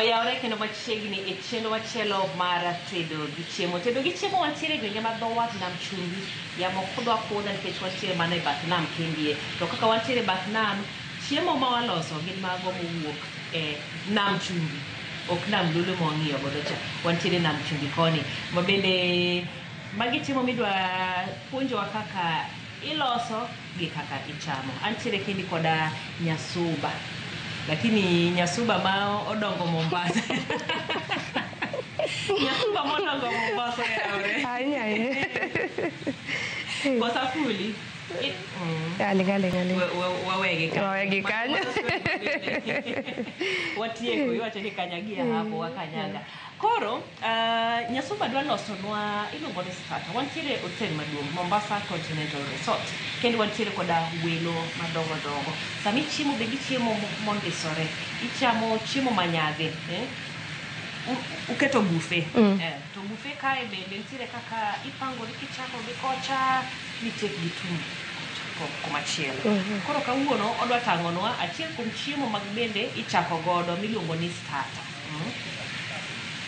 Oyawre kendo machiegni e chenro machielo mar tedo gi chiemo. Tedo gi chiemo wantiere gwenge ma dho wath nam chumbi. Yamo kudwa kudha nikech wantiere mana e bath nam kendie. To kaka wantiere e bath nam, chiemo ma waloso gin mago mowuok e nam chumbi. Ok nam lulu ma wang'iyo godo cha. Wantiere nam chumbi koni. Ma bende magi chiemo midwa puonjowa kaka iloso gi kaka ichamo. Antiere kendi koda nyasuba. Lakini nyasuba ma odongo Mombasa. Nyasuba ma odongo Mombasa yaore. Anya. Kosa fuli. Gali. Wawege kanya. Watieko iwacho ni kanyagia hapo wakanyanga. Koro nyasuba dwa losonwa iluongo ni starter. Wantiere hotel maduong' Mombasa Continental Resort. Kendo wantiere koda welo madongo dongo. Sami chiemo be gichiemo mondisore. Ichamo chiemo manyadhi. Uketo buffet. To buffet kae bende nitiere kaka ipango kichako gi kocha nitie gitungu komachielo. Koro kawuono odwa tang'onwa achiel kuom chiemo mag bende ichako godo miluongo ni starter.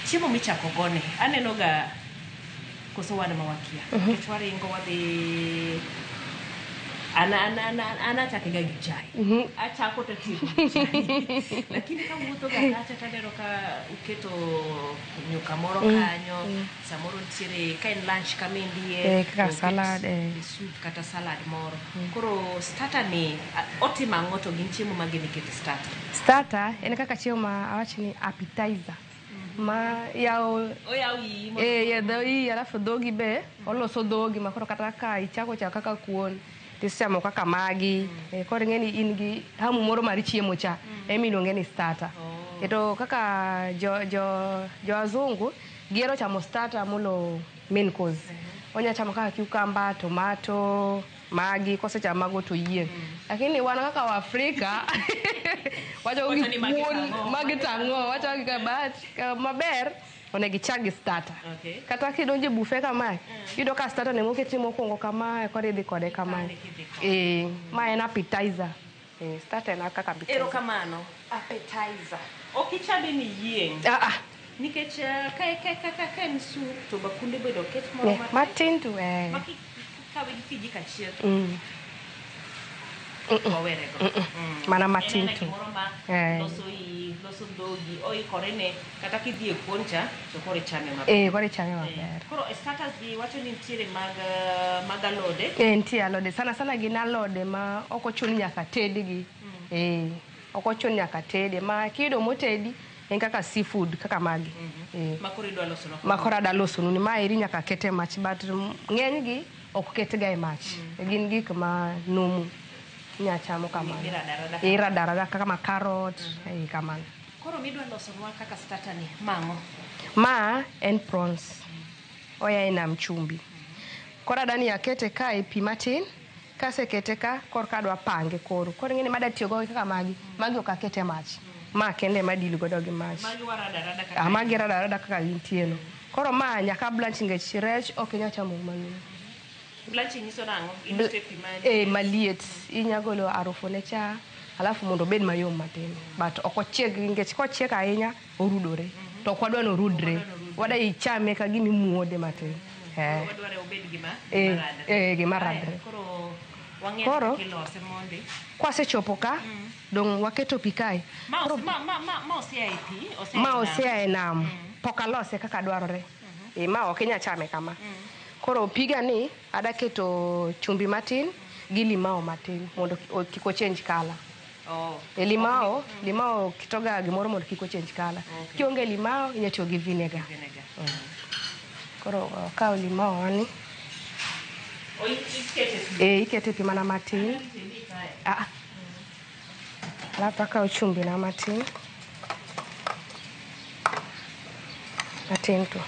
Chiemo michako gone aneno ga koso wan mawakia. Nikech waringo wadhi ana chake ga gi chai. Achako to chiemo chai. Lakini ka wuotho ga kacha tadero ka uketo nyuka moro kanyo, samoro ntiere ka en lunch kamindie, kaka salad, soup kata salad moro. Koro starter ni otima ngoto gin chiemo magini kete starter. Starter en kaka chiemo ma awachi ni appetizer. Ma yao dhogi alafu dhogi be oloso dhogi ma koro kata ka ichako kaka kuon tisamo kaka magi koro ngeni in gi hamu moro mar chiemo cha emiluonge ni starter. Eto kaka jo azungu giero chamo starter mulo main course. Onya chamo kaka cucumber, tomato, magi kose chamo mago to yien. Lakini wana kaka wa Afrika wacho gi magi tango wacho gi kabat maber onegi chagi starter. Kata kidonje buffet kama yudo ka starter ne moketi mokongo kama kore dhi kode kama. Ma en appetizer. Starter na kaka appetizer. Ero kamano appetizer. Okichabe ni yien. Nikech ka en soup to bakunde bedo ket moro matin to kawe gi kijiko achiel. Mana matin to. Loso dhogi oikore ne kata kidhi e poncha to kore chame maber. Kore chame maber. Koro starters gi wacho ni ntiere mag alode. Ntiere alode sana gin alode ma ok ochun nyaka tedgi. Ok ochun nyaka tede ma kido motedi en kaka seafood kaka magi. Makoro idwa loso no. Makoro da loso ni ma iri nyaka kete mach but ng'eny gi ok ketga e mach. Gin gik ma numu nya chamo kamano. Irada kaka carrot kamano. Koro midwa loso nwa kaka starter ni mango. Ma en prawns. Oya nam chumbi. Koro adani akete ka e pi matin. Kase kete ka kor ka dwa pange koro. Koro ngene mada tiyo go kaka magi ok akete mach. Ma kende madili godo gi mach. Magi rada kaka gintieno. Koro ma nyaka blanch ngech rech ok nya chamo manu. Blanch nyiso nango inste pi mali. Maliet inyagolo arufu ne cha alafu mondo bed mayom matin. But ok ochieg ngech kochiek ahinya orudore. To ok wadwa no rudre. Wada ichame ka gini muode matin. Wadware obed gima radre. Koro kilose mondi. Kwase chopo ka dong waketo pi kae. Ma osea e pi, ma osea e nam. Pokalose kaka dwarore. Ma ok inya chame kama. Koro piga ni ada keto chumbi matin gi limao matin mondo kiko change color. Limao kitoga gimoro mondo kiko change color. Kionge limao inya tiyo gi vinegar. Koro kao limao ani. Ikete pi mana matin. Alafu akao chumbi na matin. Matin to.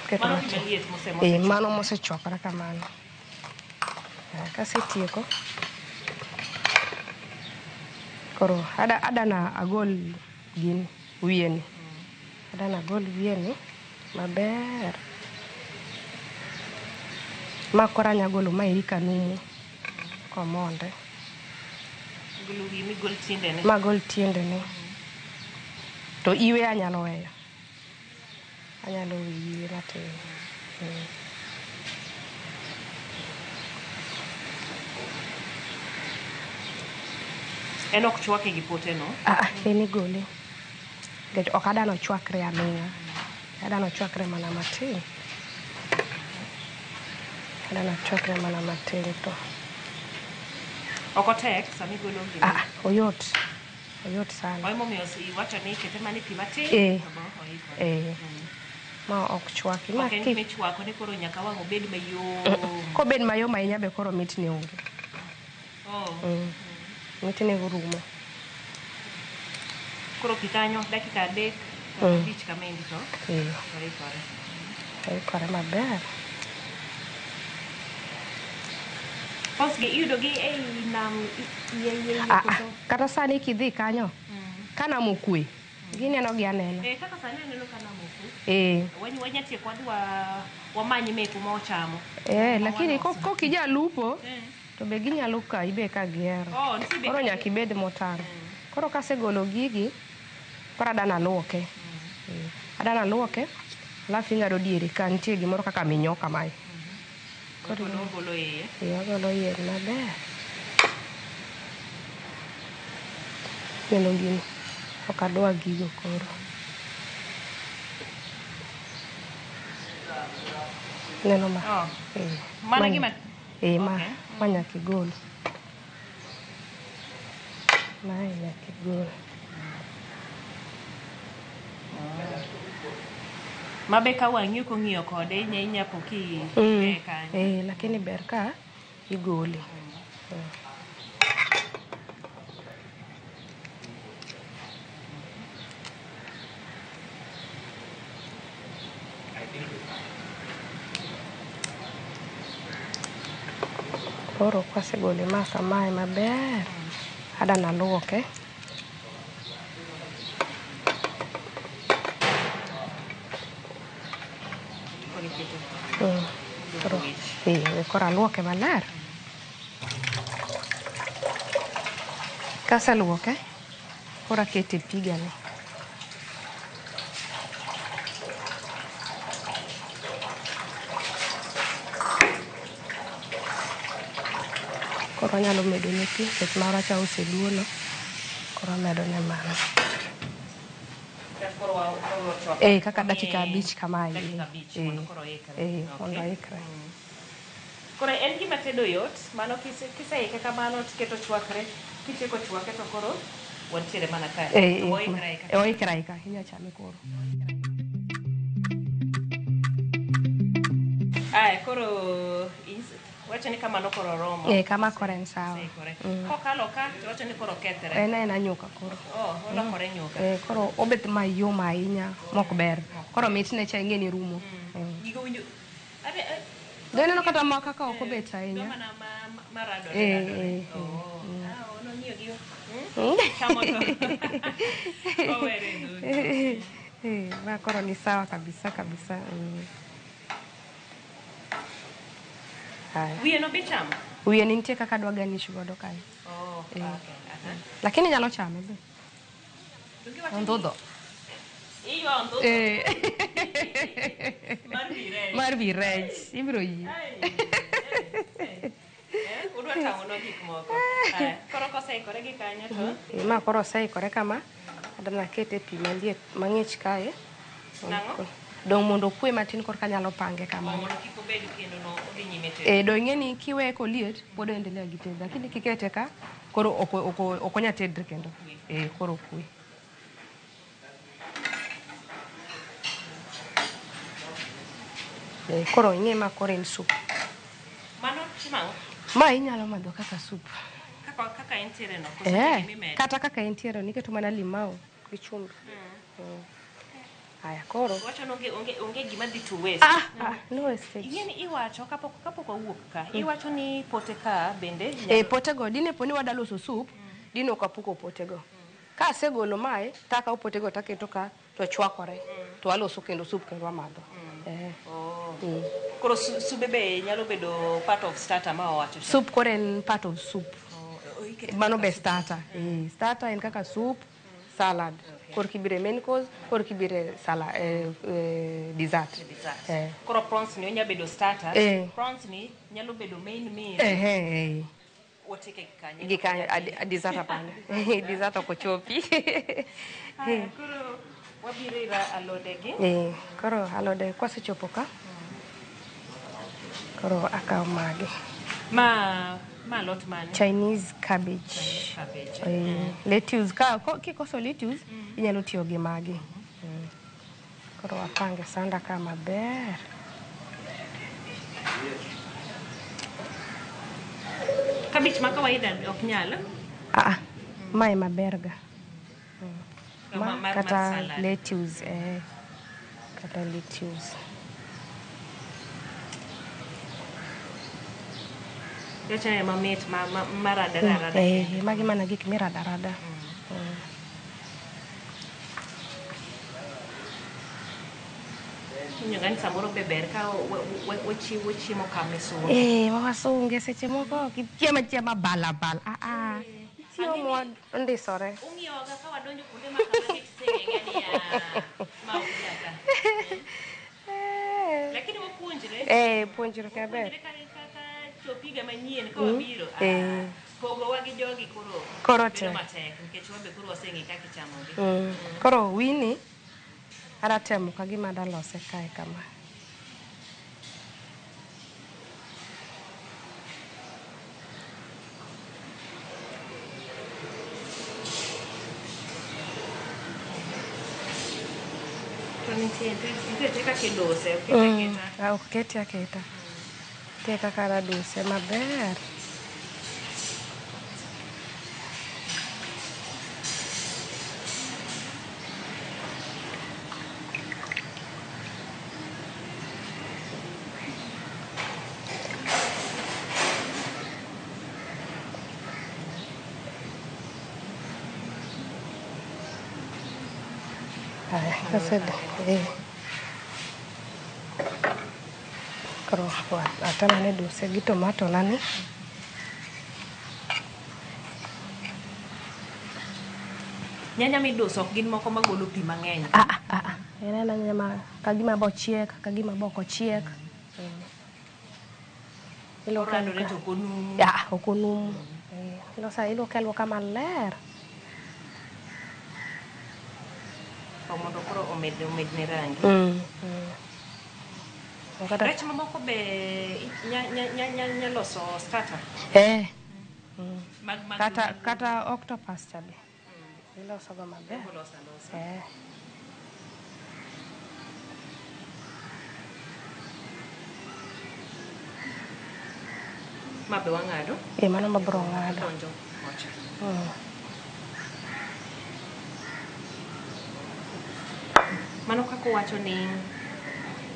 Keto matin. Mano mose chokra kamano. Kasetieko. Koro ada na agol gini wieni. Ada na agol wieni maber. Ma kora nyagolo ma irika numu komonde. Golo wi mi gol tiende ne. Ma gol tiende ne. To iwe anyalo weyo. Anyalo iwe matin. En ok chwake gi pote no? En igole. Nikech ok adano chwakre aming'a. Adano chwakre mana matin. Adano chwakre mana matin to. Ok otek sami golo gino? Oyot. Oyot sana. Oimo miyo iwacho ni kete mani pi matin? Ma ok chwaki. Ok en gima ichwako ni koro nyaka wang' obed mayom. Kobed mayom ahinya be koro mitne onge. Mitne orumo. Koro pi kanyo dakika 3 5 kamendi to? Oikore maber. Iyudogi ei nam kata sani kidhi kanyo kana mokwe gineno gi aneno. Kaka sani aneno kana mokwe. Wanyatiek wadhi wamany meku ma ochamo. Lakini kokija lupo to be ginyalo kai be ka gihero. Koro nyaka ibed motang'. Koro kasegolo gigi koro adana luoke. Adana luoke alafu ing'ado diere ka nitie gimoro kaka minyo kamae. Koro ogolo iye. Ogolo iye maber. Neno gini. Ok adwa gigo koro. Neno ma. Mana gima? Ma nyaka igol. Mae nyaka igol. Mabe ka wang'i ok ong'iyo kode inyapo ki kanyo. Lakini ber ka igole. Koro kasegole ma kamae maber. Adana luoke. Koro aluoke maler. Kaseluoke koro akete pigani. Koro anyalo medo ne pi nikech mara cha oseduono. Koro amedo ne mano. Kaka dakika 5 kamae. Mondo ikre. Koro en gima tedo yot, mano kiseike kamano tiketo chwakre, kitieko chwake to koro wantiere mana kae. Oikre aika, inya chame koro. Koro wacho ni kamano koro romo. Kama koro en sawa. Kokalo ka to wacho ni koro kethre. En anyuka koro. Olokore nyuka. Koro obet mayom ahinya mok ber. Koro mitne cha ing'eni rumo. Gigo winjo. Neno kata ma kaka ok obet ahinya. Mana maradore. Ono ng'iyo gi. Chamo to. Ma koro ni sawa kabisa. Wiye no bichamo? Wiye nitie kaka dwa garnish godo kanyo. Lakini nyalo chame be. Ondudho. Iyo ondudho. Mar virej. Ibiro yie. Udwa tang'onwa gik moko. Koro koseikore gi kanyo to? Ma koro oseikore kama. Adana kete pi maliet mang'ich kae. Nang'o? Dong' mondo okwe matin koro kanyalo pange kamano. Mondo kik obed kendo no odhi nyime tedo. Do ing'eni kiweye koliet pod endelea gi tedo. Lakini kikete ka koro ok onya tedre kendo. Koro okwe. Koro ing'e ma koro en sup. Mano chimao? Ma inyalo madho kaka sup. Kaka entiere no? Kata kaka entiere no iketo mana limau gi chumbi. Aya koro. Wacho onge gima dhi to waste. No wastage. Ing'eni iwacho kapok wawuok ka. Iwacho ni pote ka bende. Pote go dine poni wadaloso sup. Dino kapuko pote go. Ka asegolo mae taka pote go taketo ka to chwakore. To aloso kendo sup kendo amadho. Koro sube be nyalo bedo part of starter ma wacho. Sup koro en part of soup. Mano be starter. Starter en kaka soup. salad. Kor kibire main course, kor kibire salad dessert. Koro prawns ni onya bedo starter, prawns ni nyalo bedo main meal. Wotike gikanya dessert apana. Dessert okochopi. Koro wabire ra alode gi. Koro alode kwasechopo ka. Koro akaw magi. Ma lot mane? Chinese cabbage. Lettuce kikoso lettuce inyalo tiyo gi magi. Koro apange sanda ka maber. Cabbage ma kawaida ok nyala? Mai maberga. Kata lettuce kata lettuce. Yocha mamit marada. Magi mana gik mirada. Nyangani samoro beber ka wachiemo kameso. Wasunge seche moko kichiema balabal. Chiemo mo ndisore. Ungioga ka wadonjo kuonde ma kamani tiseng'e ya mauliaka. Lakini wapuonjre. Puonjre kaber. Chopiga manyien ka wabiro. Pogowa gi jogi koro te. Matek nikech wabe koro waseng'e kaka ichamogi. Koro wini ada temo kagima dalose kae kama. Aketa. Teka kara duse maber. Koro atamane duse gi tomato nani. Nyanya miduso ok gin moko magolo pi mang'eny. En nyanya kagima bochiek, kagima boko chiek. Ilokandore to konum. Okonum. Iluoka maler. Mondo koro omedne rangi. Rech mamoko be nyaloso starter. Kata octopus chabe. Iloso go maber. Mabe wang'ado? Mano mabro ng'ado. Mano kako wacho ni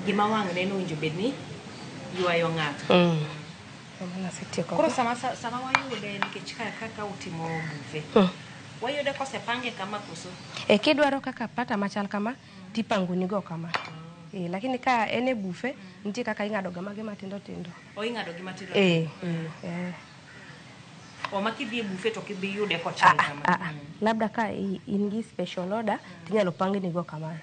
gima wang' neno winjo bedni yuayo ng'ato. Koro sama wayude nikech kaka utimo buffet. Wayude kosepange kama koso. Kidwaro kaka pata machal kama tipangoni go kama. Lakini ka ene buffet nitie kaka ing'ado ga mage matindo tindo. Ing'ado gi matindo. Makidhi buffet to kibi yude kochal kama. Labda ka in gi special order tinyalo pangni go kama.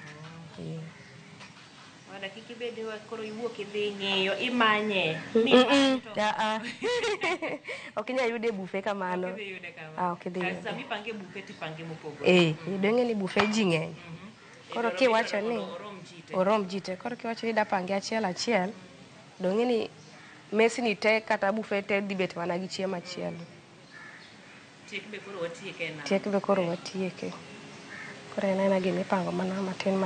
Wada kikibede koro iwuok idhi ng'iyo imanye. Ok inya yude buffet kamano. Ok idhi. Kasa mipange buffet tipange mopogore. Idonge ni buffet ji ng'eny. Koro kiwacho ni orom jite. Koro kiwacho ni da pange achiel donge ni mesni te kata buffet te dibet mana gi chiemo achiel. Tiek be koro watieke na. Tiek be koro watieke. Koro en gima ipango mana matin.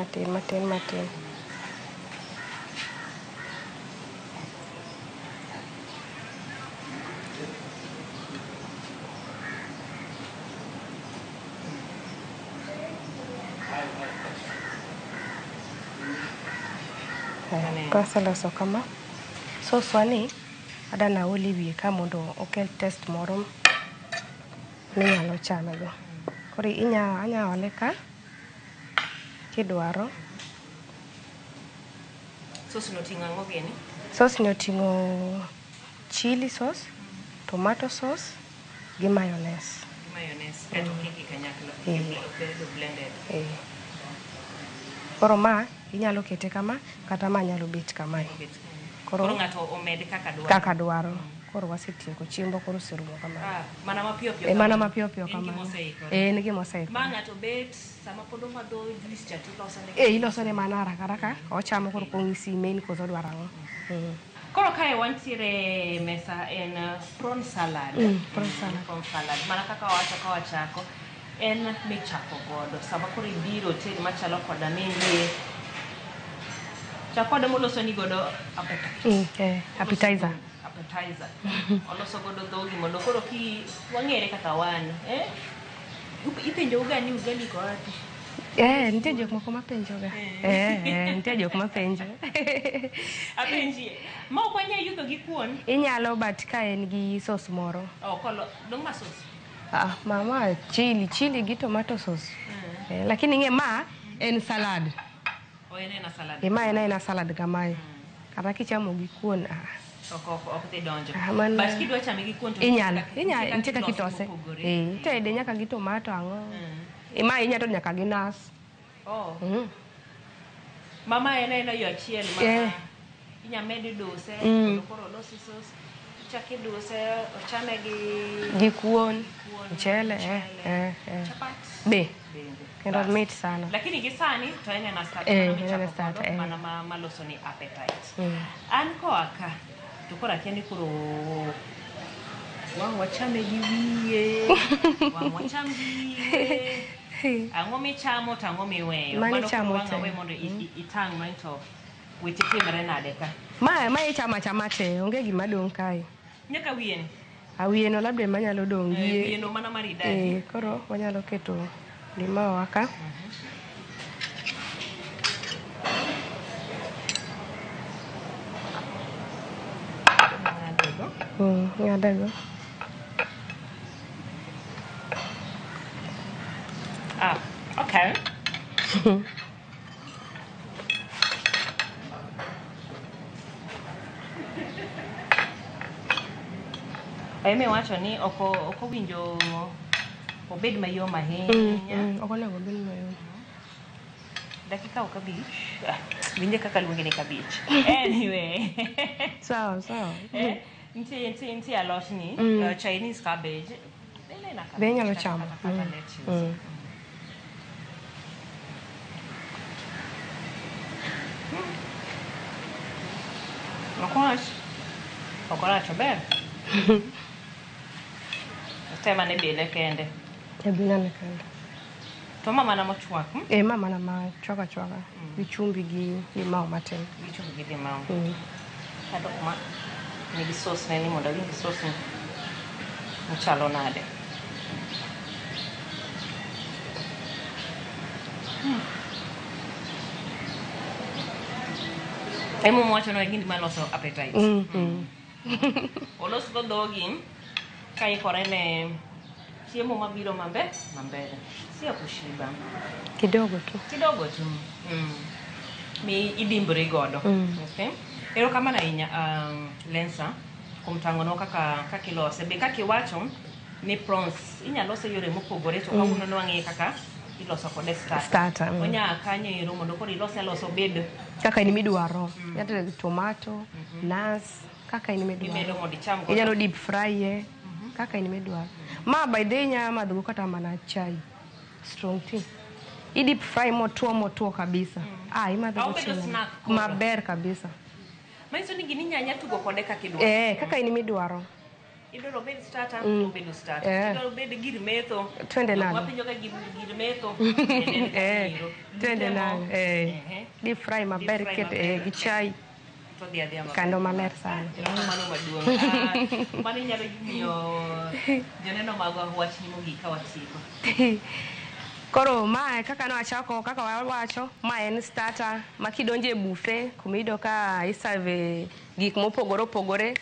Kasa loso kama. So swani adana oli wiye ka mondo okel test moro minyalo chame go. Koro anya ole ka kidwaro. Sauce no tinga ng'o gini? Sauce no tingo chili sauce, tomato sauce gi mayonnaise. mayonnaise kato kiki kanyakla blended. Koro ma inyalo kete kama kata ma nyalo bet kama. Koro ng'ato omed kaka dwaro. Koro wasetieko chiembo koro serumo kama. Mana mapiyo piyo. Mana mapiyo piyo kama. En gimo seiko. Ma ng'ato bet sama pod omadho juice cha tiloso ne. Iloso ne mana haraka ochamo koro kong'isi main koso dwaro ang'o. Koro kae wantiere mesa en prawn salad. Prawn salad. Mana kaka wachako en michako godo. Sama koro ibiro tedi machalo koda mende. Chakoda moloso ni godo appetizer. Oloso godo dhogi mondo koro ki wang'ere kaka wan. Ipenjo ugali ko wapi? Nitie jok moko mapenjoga. Nitie jok mapenjo. Apenji. Ma ok wanyal yudo gi kuon? Inyalo but ka en gi sauce moro. Kolo dong ma sauce. Mama chili gi tomato sauce. Lakini nge ma en salad. En salad. Ma en salad kamae. Kata kichamo gi kuon ok te donjo. Bas kidwa chame gi kuon to inyalo nitie kaka kitose. Tede nyaka gi tomato ang'o. Ma inyalo nyaka gi nas. Mama en yo achiel ma inya med dose koro losi sauce chaki dose ochame gi kuon mchele be kendo meat sana. Lakini gi sani to en na start mana maloso ni appetite. An ko aka to kora kendi kuro wang wachame gi wiye wang wacham gi wiye ang'o michamo to ang'o miweyo mano chamo we mondo itang' manto weche timre nade ka ma ichama te onge gima dong' kae nyaka wiye no labda manyalo dong' wiye no mana maridadi koro wanyalo keto limao waka ng'adego. Okay. Eme wacho ni oko winjo obed mayom ahinya. Oko nego obed mayom. Dakika kabich. Winje kaka luonge ni kabich. Anyway. Sawa. Nti alot ni Chinese cabbage. Be nyalo chamo. Okoracho ber. Tema ne bile kende. Bilane kende. To mama na mochwak. Mama na ma chwaka. Gi chumbi gi limao matin. Gi chumbi gi limao. Kado ma ni gi sauce ne ni mondo gi sauce ni. Mchalo nade. Emo mwacho no gindi maloso appetite. Olos go dhogi kai korene chiemo mabiro maber. Sio kushiba. Kidogo tu. Mi idimbore godo. Okay. Ero kama na inya Lensa kumtangono kaka ilose be kaka iwacho ni prawns inyalose yore mopogore to kawuono nwangi kaka iloso kode starter. Onya kanyo ero mondo koro loso bed kaka ni midwaro. Yata tomato, nas kaka ni midwaro. Inyalo deep fry kaka ni midwaro. Ma by the nya madhugo kata mana chai. Strong tea. I deep fry motuo kabisa. Imadhugo chai. Maber kabisa. Maiso ni gini nyanya tugo kode kaka idwaro. Kaka ni midwaro. Idoro bed starter, obedo starter. Idoro bed gir metho. Twende nalo. Wapenjo ka gir metho. Twende nalo. Deep fry maber kete gi chai. To dia kando maler sana. Mano maduong'. Mano nyalo miyo joneno magwa wach ni mogik ka wasiko. Koro ma kaka noachako kaka wawacho ma en starter makidonje buffet kumido ka iserve gik mopogore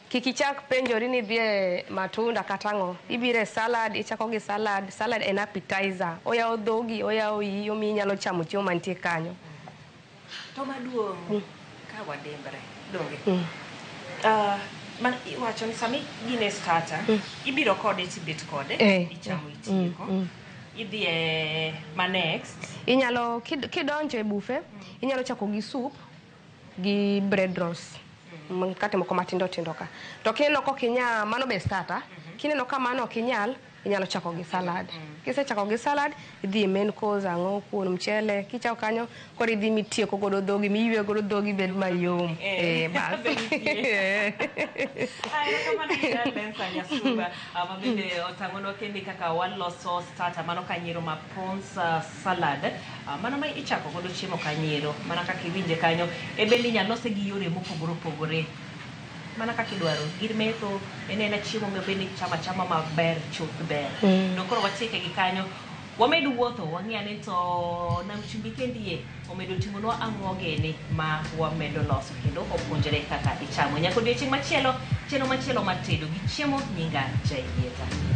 kikichak penjori ni dhie matunda katango ibire salad ichako gi salad en appetizer oya dhogi oya iyo minyalo chamo chiemo mantie kanyo to maduong' ka wadembre donge man iwacho ni sami gine starter ibiro kode tibet kode ichamo itiko idhi e ma next inyalo kidonjo e buffet inyalo chako gi soup gi bread rolls mkate moko matindo tindo ka to kineno ko kinya mano be starter kineno ka mano kinyal inyalo chako gi salad kise chako gi salad idhi main course ang'o kuon mchele kichako kanyo kodi idhi mitieko godo dhogi miyiwe godo dhogi bed mayom bas kama ni lensa Nyasumba mabende otangono kendi kaka waloso starter mano kanyiro ma prawns salad mano mai ichako godo chiemo kanyiro mana kaka iwinje kanyo e bendi nyalose gi yore mopogore mana kaka idwaro gir metho enena chiemo mabende chama maber chuth ber no koro wachike gi kanyo wamedu wuotho wang'iyane to nam chumbi kendie omedo tingonwa ang'o gene ma wamedo loso kendo opuonjore kaka ichamo nyako odiochieng' machielo matedo gi chiemo nyinga Jayieta.